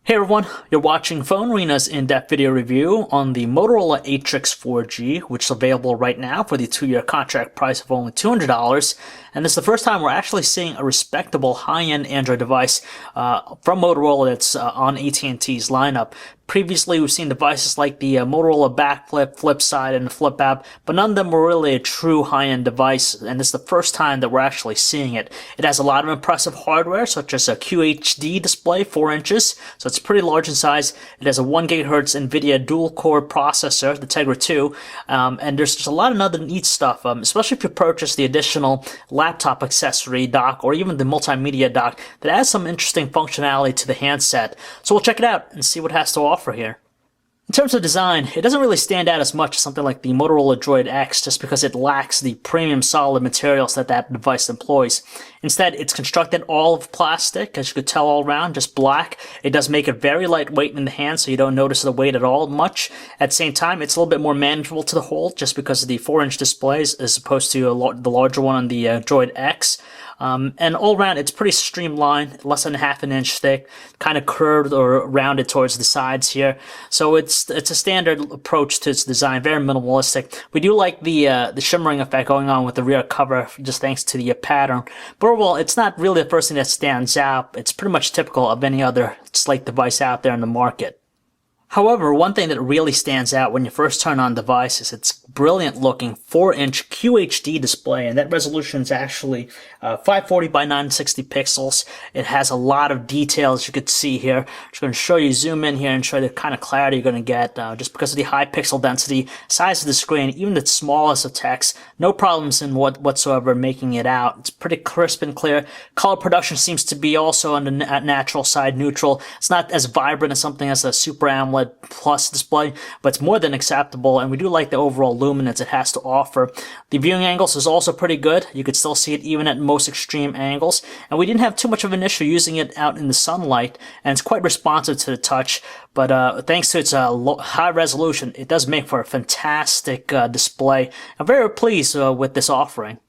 Hey everyone, you're watching PhoneArena's in-depth video review on the Motorola ATRIX 4G, which is available right now for the 2-year contract price of only $200. And this is the first time we're actually seeing a respectable high-end Android device from Motorola that's on AT&T's lineup. Previously, we've seen devices like the Motorola Backflip, Flip Side, and the Flip app, but none of them were really a true high-end device, and this is the first time that we're actually seeing it. It has a lot of impressive hardware, such as a QHD display, 4 inches, so it's pretty large in size. It has a 1 GHz NVIDIA dual-core processor, the Tegra 2, and there's just a lot of other neat stuff, especially if you purchase the additional laptop accessory dock or even the multimedia dock that adds some interesting functionality to the handset. So we'll check it out and see what it has to offer here. In terms of design, it doesn't really stand out as much as something like the Motorola Droid X just because it lacks the premium solid materials that device employs. Instead, it's constructed all of plastic, as you could tell all around, just black. It does make it very lightweight in the hand, so you don't notice the weight at all much. At the same time, it's a little bit more manageable to the hold just because of the 4-inch displays as opposed to the larger one on the Droid X. And all around, it's pretty streamlined, less than half an inch thick, kind of curved or rounded towards the sides here. So it's a standard approach to its design, very minimalistic. We do like the shimmering effect going on with the rear cover, just thanks to the pattern. But overall, it's not really the first thing that stands out. It's pretty much typical of any other Slate device out there in the market. However, one thing that really stands out when you first turn on the device is its brilliant looking 4-inch QHD display, and that resolution is actually 540 by 960 pixels. It has a lot of details you could see here. I'm just going to show you, zoom in here and show you the kind of clarity you're going to get just because of the high pixel density, size of the screen, even the smallest of text. No problems in whatsoever making it out. It's pretty crisp and clear. Color production seems to be also on the natural side, neutral. It's not as vibrant as something as a Super AMOLED Plus display, but it's more than acceptable, and we do like the overall luminance it has to offer. The viewing angles is also pretty good. You could still see it even at most extreme angles, and we didn't have too much of an issue using it out in the sunlight, and it's quite responsive to the touch, but thanks to its high resolution, it does make for a fantastic display. I'm very pleased with this offering.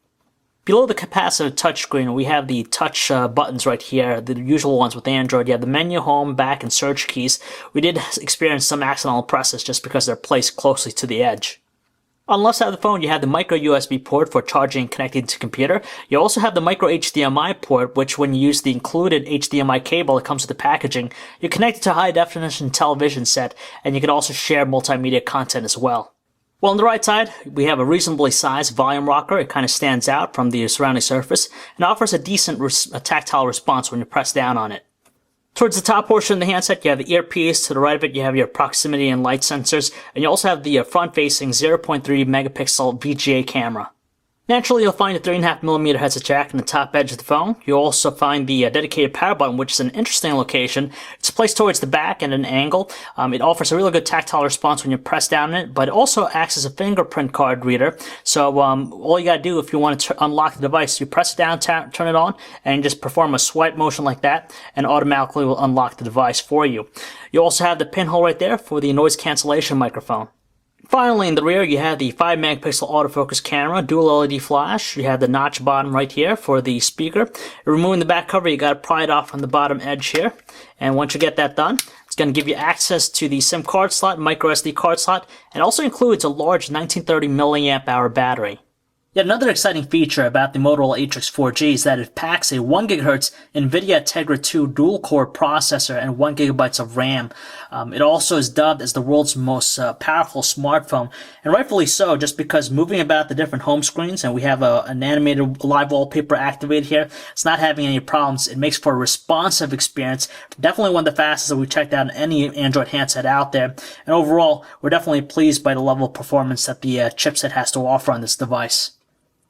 Below the capacitive touchscreen, we have the touch buttons right here, the usual ones with Android. You have the menu, home, back, and search keys. We did experience some accidental presses just because they're placed closely to the edge. On the left side of the phone, you have the micro USB port for charging and connecting to computer. You also have the micro HDMI port, which when you use the included HDMI cable that comes with the packaging, you connect it to a high-definition television set, and you can also share multimedia content as well. Well, on the right side, we have a reasonably sized volume rocker. It kind of stands out from the surrounding surface and offers a decent tactile response when you press down on it. Towards the top portion of the handset, you have the earpiece. To the right of it, you have your proximity and light sensors, and you also have the front-facing 0.3 megapixel VGA camera. Naturally, you'll find a 3.5mm headset jack in the top edge of the phone. You'll also find the dedicated power button, which is an interesting location. It's placed towards the back at an angle. It offers a really good tactile response when you press down on it, but it also acts as a fingerprint card reader. So all you gotta do if you want to unlock the device, you press it down, turn it on, and just perform a swipe motion like that, and automatically will unlock the device for you. You also have the pinhole right there for the noise cancellation microphone. Finally, in the rear, you have the 5-megapixel autofocus camera, dual LED flash. You have the notch bottom right here for the speaker. Removing the back cover, you got to pry it off on the bottom edge here. And once you get that done, it's going to give you access to the SIM card slot, micro SD card slot, and also includes a large 1930 milliamp hour battery. Yet another exciting feature about the Motorola ATRIX 4G is that it packs a 1 GHz NVIDIA Tegra 2 dual-core processor and 1 GB of RAM. It also is dubbed as the world's most powerful smartphone, and rightfully so, just because moving about the different home screens, and we have an animated live wallpaper activated here, it's not having any problems. It makes for a responsive experience, definitely one of the fastest that we've checked out in any Android handset out there, and overall, we're definitely pleased by the level of performance that the chipset has to offer on this device.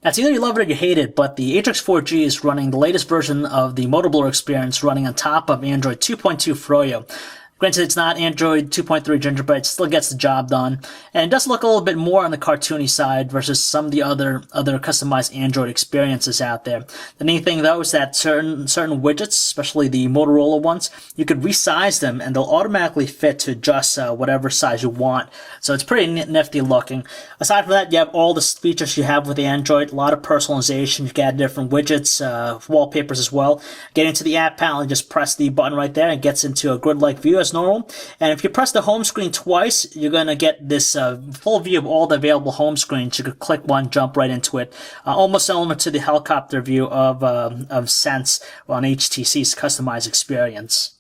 It's either you love it or you hate it, but the ATRIX 4G is running the latest version of the Motor Blur experience running on top of Android 2.2 Froyo. Granted, it's not Android 2.3 Gingerbread, it still gets the job done. And it does look a little bit more on the cartoony side versus some of the other customized Android experiences out there. The neat thing, though, is that certain widgets, especially the Motorola ones, you could resize them and they'll automatically fit to just whatever size you want. So it's pretty nifty looking. Aside from that, you have all the features you have with the Android, a lot of personalization. You can add different widgets, wallpapers as well. Getting to the app panel, you just press the button right there and it gets into a grid-like view as normal. And if you press the home screen twice, you're going to get this full view of all the available home screens. You could click one, jump right into it. Almost similar to the helicopter view of Sense on HTC's customized experience.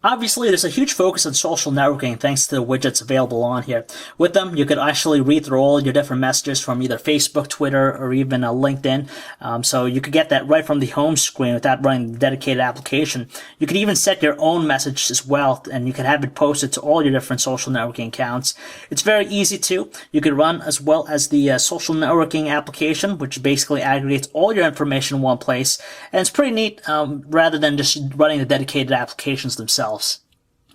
Obviously, there's a huge focus on social networking thanks to the widgets available on here. With them, you could actually read through all your different messages from either Facebook, Twitter, or even LinkedIn. So you could get that right from the home screen without running the dedicated application. You could even set your own message as well, and you can have it posted to all your different social networking accounts. It's very easy too. You could run as well as the social networking application, which basically aggregates all your information in one place. And it's pretty neat rather than just running the dedicated applications themselves.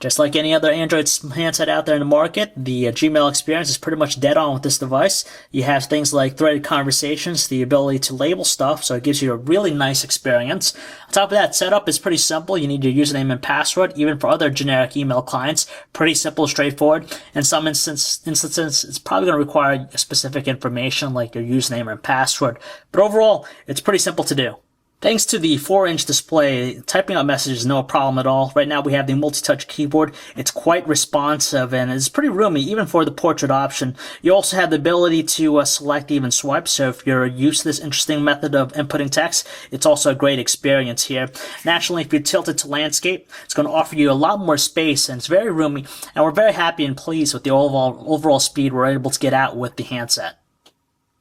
Just like any other Android handset out there in the market, the Gmail experience is pretty much dead on with this device. You have things like threaded conversations, the ability to label stuff, so it gives you a really nice experience. On top of that, setup is pretty simple. You need your username and password, even for other generic email clients. Pretty simple, straightforward. In some instances, it's probably going to require specific information like your username and password. But overall, it's pretty simple to do. Thanks to the 4-inch display, typing out messages is no problem at all. Right now we have the multi-touch keyboard. It's quite responsive and it's pretty roomy, even for the portrait option. You also have the ability to select even swipe, so if you're used to this interesting method of inputting text, it's also a great experience here. Naturally, if you tilt it to landscape, it's going to offer you a lot more space and it's very roomy, and we're very happy and pleased with the overall speed we're able to get out with the handset.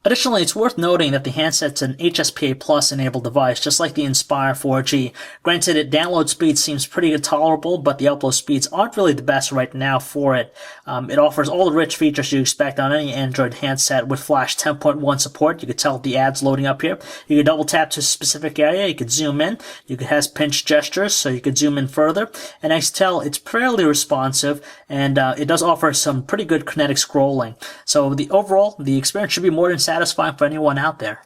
Additionally, it's worth noting that the handset's an HSPA Plus enabled device, just like the Inspire 4G. Granted, its download speed seems pretty tolerable, but the upload speeds aren't really the best right now for it. It offers all the rich features you expect on any Android handset with Flash 10.1 support. You could tell the ads loading up here. You could double tap to a specific area. You could zoom in. You could have pinch gestures, so you could zoom in further. And as you tell, it's fairly responsive, and it does offer some pretty good kinetic scrolling. So the experience should be more than satisfying for anyone out there.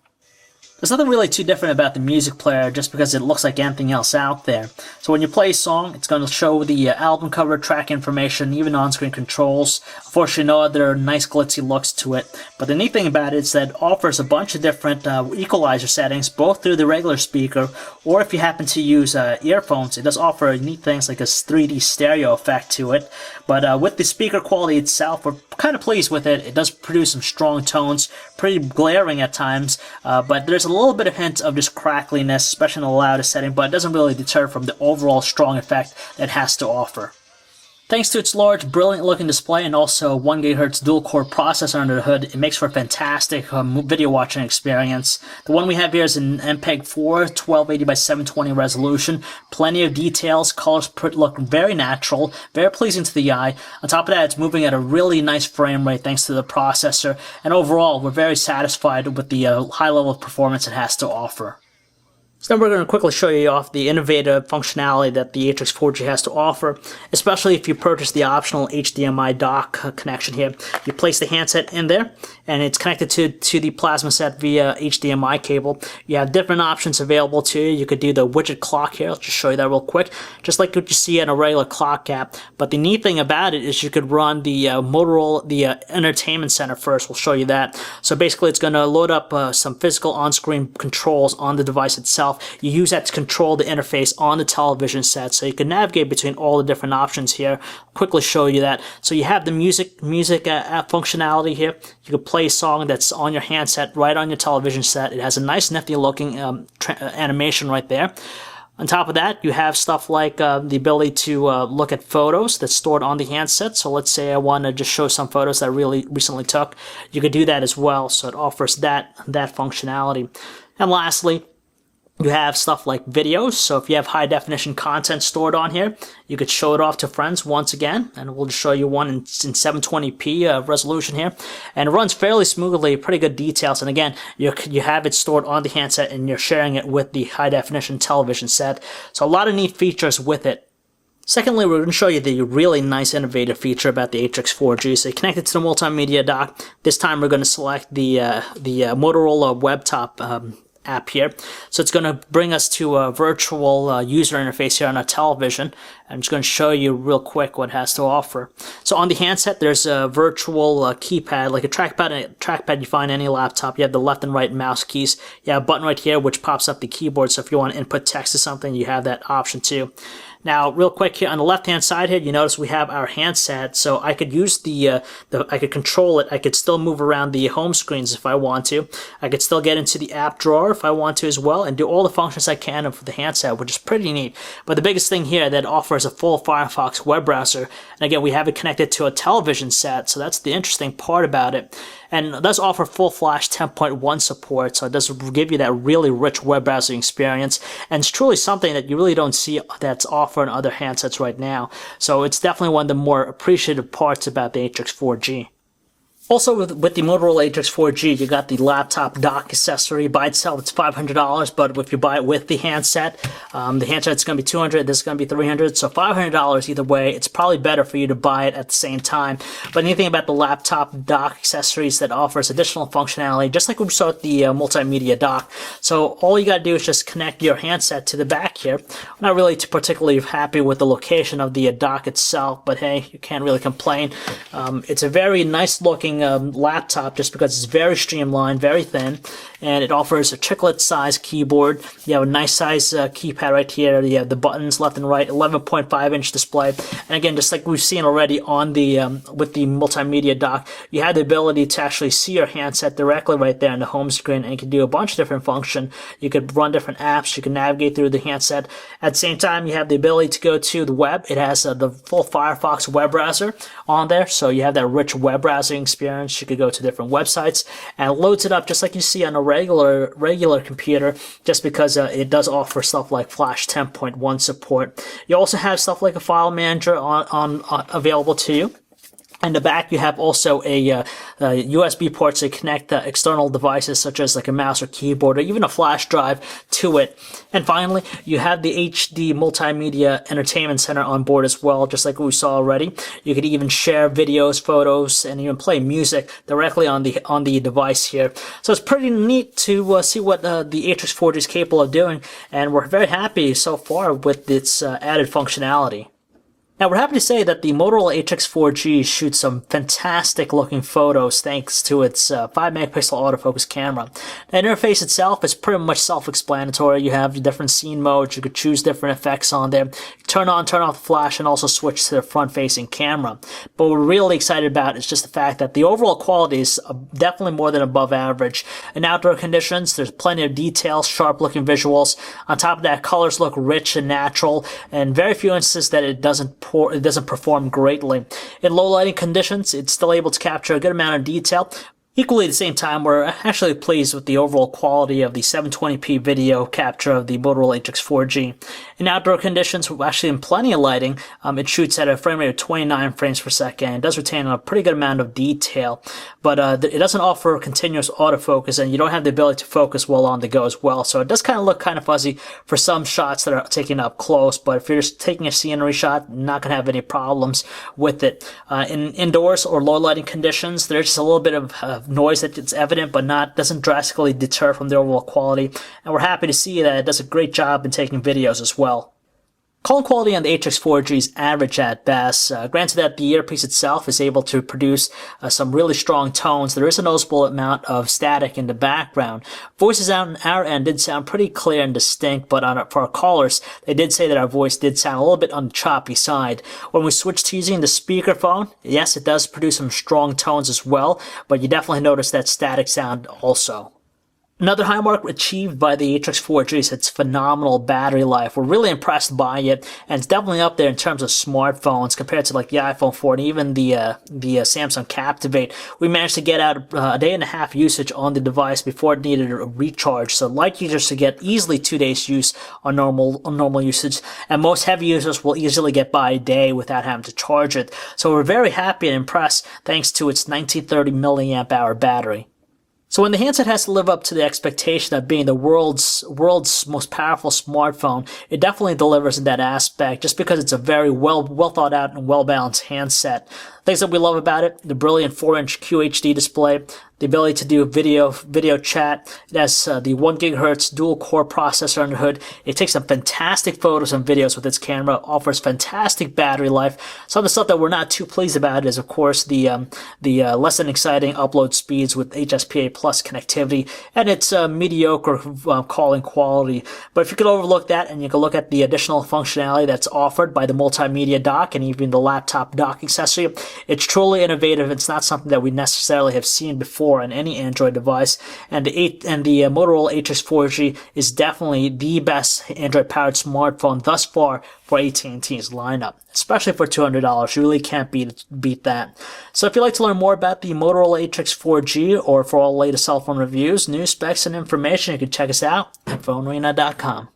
There's nothing really too different about the music player just because it looks like anything else out there. So when you play a song, it's going to show the album cover, track information, even on-screen controls. Unfortunately, no other nice glitzy looks to it. But the neat thing about it is that it offers a bunch of different equalizer settings, both through the regular speaker, or if you happen to use earphones, it does offer neat things like a 3D stereo effect to it. But with the speaker quality itself, we're kind of pleased with it. It does produce some strong tones, pretty glaring at times, but there's a little bit of hint of just crackliness, especially in the loudest setting, but it doesn't really deter from the overall strong effect that it has to offer. Thanks to its large, brilliant-looking display and also 1 GHz dual-core processor under the hood, it makes for a fantastic video watching experience. The one we have here is an MPEG-4 1280 by 720 resolution. Plenty of details, colors look very natural, very pleasing to the eye. On top of that, it's moving at a really nice frame rate thanks to the processor, and overall, we're very satisfied with the high level of performance it has to offer. So then we're going to quickly show you off the innovative functionality that the ATRIX 4G has to offer, especially if you purchase the optional HDMI dock connection here. You place the handset in there, and it's connected to the plasma set via HDMI cable. You have different options available to you. You could do the widget clock here. I'll just show you that real quick, just like what you see in a regular clock app. But the neat thing about it is you could run the Motorola, the Entertainment Center first. We'll show you that. So basically, it's going to load up some physical on-screen controls on the device itself. You use that to control the interface on the television set, so you can navigate between all the different options here. Quickly show you that. So you have the music app functionality here. You can play a song that's on your handset right on your television set. It has a nice nifty looking animation right there. On top of that, you have stuff like the ability to look at photos that's stored on the handset. So let's say I want to just show some photos that I really recently took. You could do that as well. So it offers that functionality. And lastly, you have stuff like videos, so if you have high definition content stored on here, you could show it off to friends once again, and we'll just show you one in 720p resolution here, and it runs fairly smoothly, pretty good details, and again, you have it stored on the handset and you're sharing it with the high definition television set, so a lot of neat features with it. Secondly, we're going to show you the really nice innovative feature about the ATRIX 4G. So you connect it to the multimedia dock. This time we're going to select the Motorola WebTop app here. So it's going to bring us to a virtual user interface here on our television. I'm just going to show you real quick what it has to offer. So on the handset, there's a virtual keypad, like a trackpad you find on any laptop. You have the left and right mouse keys. You have a button right here which pops up the keyboard. So if you want to input text to something, you have that option too. Now, real quick here on the left-hand side here, you notice we have our handset, so I could use I could control it. I could still move around the home screens if I want to. I could still get into the app drawer if I want to as well, and do all the functions I can of the handset, which is pretty neat. But the biggest thing here that offers a full Firefox web browser, and again, we have it connected to a television set, so that's the interesting part about it. And it does offer full Flash 10.1 support, so it does give you that really rich web browsing experience, and it's truly something that you really don't see that's offered on other handsets right now. So it's definitely one of the more appreciative parts about the ATRIX 4G. Also, with the Motorola ATRIX 4G, you got the laptop dock accessory. By itself, it's $500, but if you buy it with the handset's going to be $200, this is going to be $300, so $500 either way. It's probably better for you to buy it at the same time. But anything about the laptop dock accessories that offers additional functionality, just like we saw with the multimedia dock. So all you got to do is just connect your handset to the back here. I'm not really particularly happy with the location of the dock itself, but hey, you can't really complain. It's a very nice looking laptop just because it's very streamlined, very thin, and it offers a chiclet size keyboard. You have a nice size keypad right here. You have the buttons left and right, 11.5-inch display, and again, just like we've seen already on the with the multimedia dock, you have the ability to actually see your handset directly right there on the home screen, and you can do a bunch of different functions. You could run different apps, you can navigate through the handset. At the same time, you have the ability to go to the web. It has the full Firefox web browser on there, so you have that rich web browsing experience. You could go to different websites, and it loads it up just like you see on a regular computer, just because it does offer stuff like Flash 10.1 support. You also have stuff like a file manager on available to you. In the back, you have also a USB port to connect external devices such as like a mouse or keyboard or even a flash drive to it. And finally, you have the HD Multimedia Entertainment Center on board as well, just like we saw already. You could even share videos, photos, and even play music directly on the device here. So it's pretty neat to see what the ATRIX 4G is capable of doing, and we're very happy so far with its added functionality. Now, we're happy to say that the Motorola ATRIX 4G shoots some fantastic looking photos thanks to its 5-megapixel autofocus camera. The interface itself is pretty much self-explanatory. You have different scene modes, you could choose different effects on there, turn on, turn off the flash, and also switch to the front-facing camera. But what we're really excited about is just the fact that the overall quality is definitely more than above average. In outdoor conditions, there's plenty of details, sharp-looking visuals. On top of that, colors look rich and natural, and very few instances that it doesn't perform greatly. In low lighting conditions, it's still able to capture a good amount of detail. Equally at the same time, we're actually pleased with the overall quality of the 720p video capture of the Motorola ATRIX 4G. In outdoor conditions, actually in plenty of lighting, it shoots at a frame rate of 29 frames per second. It does retain a pretty good amount of detail, but it doesn't offer continuous autofocus, and you don't have the ability to focus while on the go as well. So it does kind of look kind of fuzzy for some shots that are taken up close, but if you're just taking a scenery shot, you're not going to have any problems with it. In indoors or low lighting conditions, there's just a little bit of noise that it's evident, but doesn't drastically deter from the overall quality. And we're happy to see that it does a great job in taking videos as well. Call quality on the ATRIX 4G is average at best. Granted that the earpiece itself is able to produce some really strong tones, there is a noticeable amount of static in the background. Voices out on our end did sound pretty clear and distinct, but for our callers, they did say that our voice did sound a little bit on the choppy side. When we switched to using the speakerphone, yes, it does produce some strong tones as well, but you definitely notice that static sound also. Another high mark achieved by the ATRIX 4G is its phenomenal battery life. We're really impressed by it, and it's definitely up there in terms of smartphones compared to like the iPhone 4 and even the Samsung Captivate. We managed to get out a day and a half usage on the device before it needed a recharge. So light users to get easily 2 days use on normal usage, and most heavy users will easily get by a day without having to charge it. So we're very happy and impressed thanks to its 1930 milliamp hour battery. So when the handset has to live up to the expectation of being the world's most powerful smartphone, it definitely delivers in that aspect just because it's a very well thought out and well balanced handset. Things that we love about it: the brilliant 4-inch QHD display, the ability to do video chat. It has the 1 GHz dual core processor under the hood. It takes some fantastic photos and videos with its camera, offers fantastic battery life. Some of the stuff that we're not too pleased about is, of course, the less than exciting upload speeds with HSPA plus connectivity and its mediocre calling quality. But if you could overlook that and you can look at the additional functionality that's offered by the multimedia dock and even the laptop dock accessory, it's truly innovative. It's not something that we necessarily have seen before on any Android device, and the Motorola ATRIX 4G is definitely the best Android-powered smartphone thus far for AT&T's lineup, especially for $200. You really can't beat that. So if you'd like to learn more about the Motorola ATRIX 4G or for all latest cell phone reviews, news, specs, and information, you can check us out at PhoneArena.com.